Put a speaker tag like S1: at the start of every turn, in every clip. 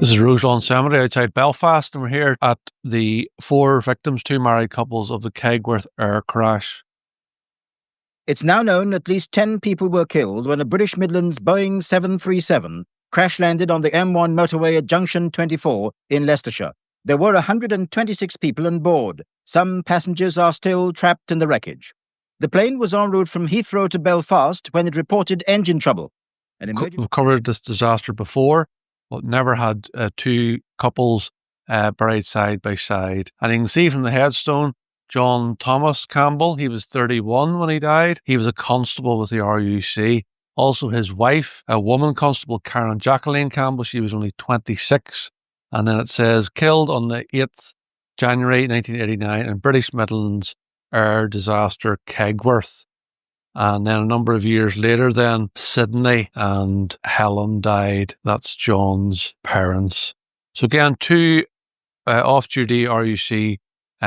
S1: This is Roselawn Cemetery outside Belfast, and we're here at the 4 victims, 2 married couples of the Kegworth Air crash.
S2: It's now known at least 10 people were killed when a British Midlands Boeing 737 crash-landed on the M1 motorway at Junction 24 in Leicestershire. There were 126 people on board. Some passengers are still trapped in the wreckage. The plane was en route from Heathrow to Belfast when it reported engine trouble.
S1: We've covered this disaster before, but never had 2 couples buried side by side. And you can see from the headstone, John Thomas Campbell, he was 31 when he died. He was a constable with the RUC. Also his wife, a woman constable, Karen Jacqueline Campbell, she was only 26. And then it says, killed on the 8th January 1989 in British Midlands Air Disaster Kegworth. And then a number of years later, then Sydney and Helen died. That's John's parents. So again, 2 off-duty RUC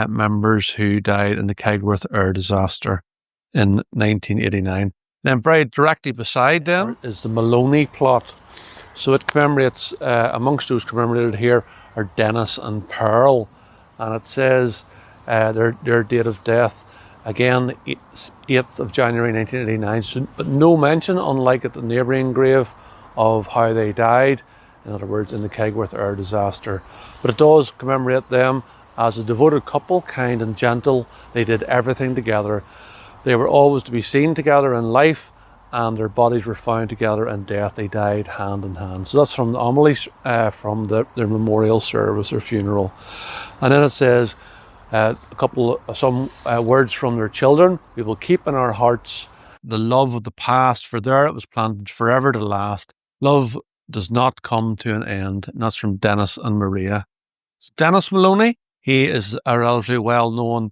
S1: members who died in the Kegworth Air Disaster in 1989. Then buried directly beside them is the Maloney plot. So it commemorates, amongst those commemorated here are Dennis and Pearl. And it says their date of death, again, 8th of January 1989, so, but no mention, unlike at the neighbouring grave, of how they died, in other words, in the Kegworth Air Disaster. But it does commemorate them as a devoted couple, kind and gentle. They did everything together. They were always to be seen together in life, and their bodies were found together in death. They died hand in hand. So that's from the homily, from their memorial service, their funeral. And then it says, some words from their children. We will keep in our hearts the love of the past, for there it was planted forever to last. Love does not come to an end. And that's from Dennis and Maria. Dennis Maloney, he is a relatively well-known,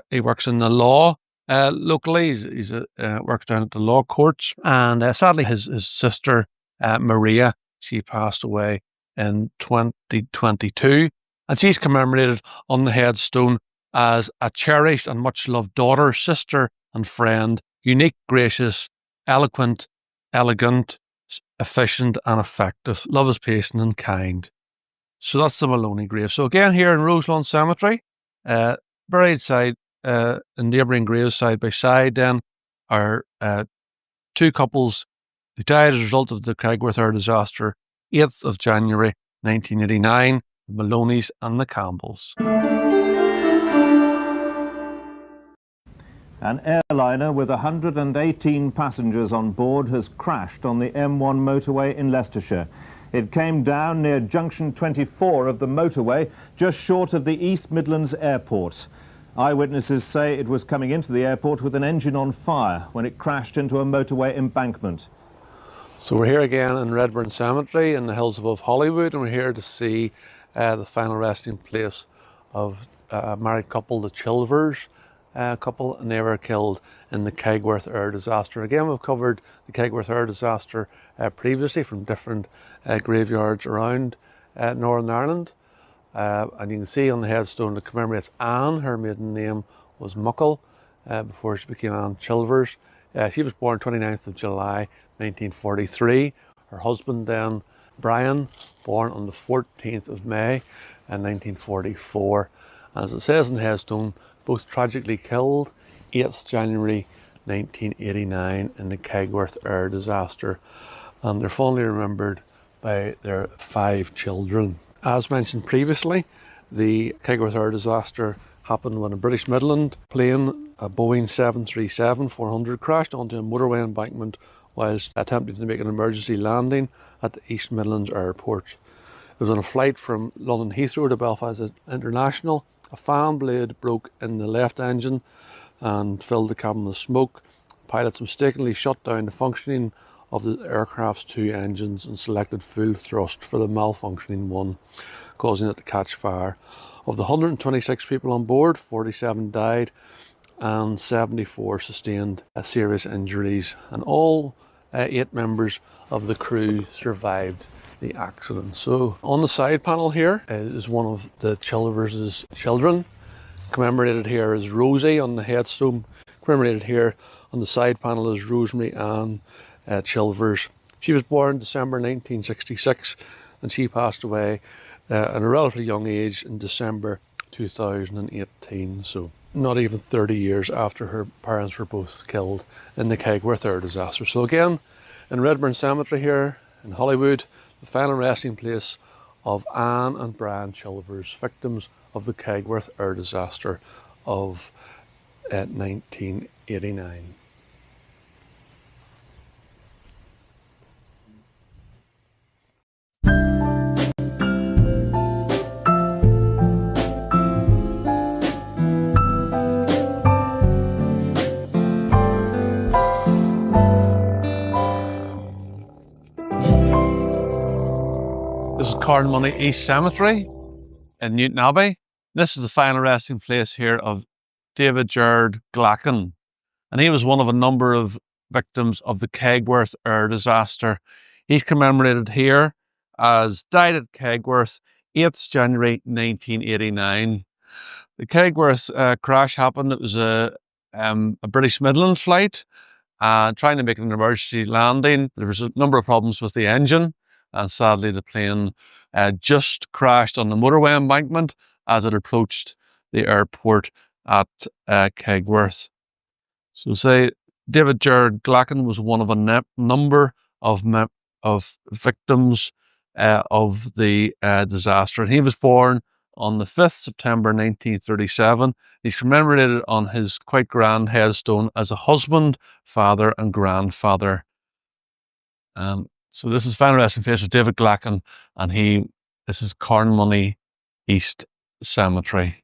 S1: he works in the law locally. He works down at the law courts. And sadly, his sister, Maria, she passed away in 2022. And she's commemorated on the headstone as a cherished and much-loved daughter, sister and friend, unique, gracious, eloquent, elegant, efficient and effective. Love is patient and kind. So that's the Maloney grave. So again, here in Roselawn Cemetery, buried side, in neighbouring graves side by side, then are 2 couples who died as a result of the Kegworth Air Disaster, 8th of January 1989. The Maloneys and the Campbells.
S3: An airliner with 118 passengers on board has crashed on the M1 motorway in Leicestershire. It came down near Junction 24 of the motorway, just short of the East Midlands Airport. Eyewitnesses say it was coming into the airport with an engine on fire when it crashed into a motorway embankment.
S1: So we're here again in Redburn Cemetery in the hills above Hollywood, and we're here to see the final resting place of a married couple, the Chilvers couple, and they were killed in the Kegworth Air Disaster. Again, we've covered the Kegworth Air Disaster previously from different graveyards around Northern Ireland. And you can see on the headstone that commemorates Anne. Her maiden name was Muckle before she became Anne Chilvers. She was born 29th of July 1943. Her husband then, Brian, born on the 14th of May in 1944. As it says in the headstone, both tragically killed 8th January 1989 in the Kegworth Air Disaster. And they're fondly remembered by their 5 children. As mentioned previously, the Kegworth Air Disaster happened when a British Midland plane, a Boeing 737-400, crashed onto a motorway embankment whilst attempting to make an emergency landing at the East Midlands Airport. It was on a flight from London Heathrow to Belfast International. A fan blade broke in the left engine and filled the cabin with smoke. Pilots mistakenly shut down the functioning of the aircraft's 2 engines and selected full thrust for the malfunctioning one, causing it to catch fire. Of the 126 people on board, 47 died and 74 sustained serious injuries, and all 8 members of the crew survived the accident. So on the side panel here is one of the Chilvers' children. Commemorated here is Rosie on the headstone. Commemorated here on the side panel is Rosemary Ann Chilvers. She was born December 1966 and she passed away at a relatively young age in December 2018, so not even 30 years after her parents were both killed in the Kegworth Air Disaster. So again, in Redburn Cemetery here in Hollywood, the final resting place of Anne and Brian Chilvers, victims of the Kegworth Air Disaster of 1989. This is Cornmoney East Cemetery in Newton Abbey. This is the final resting place here of David Gerard Glacken, and he was one of a number of victims of the Kegworth Air Disaster. He's commemorated here as died at Kegworth, 8th January 1989. The Kegworth crash happened. It was a British Midland Flight trying to make an emergency landing. There was a number of problems with the engine, and sadly the plane just crashed on the motorway embankment as it approached the airport at Kegworth. So say David Gerard Glacken was one of a number of victims of the disaster. And he was born on the 5th September 1937. He's commemorated on his quite grand headstone as a husband, father and grandfather. So this is final resting place of David Glacken, and this is Cornmoney East Cemetery.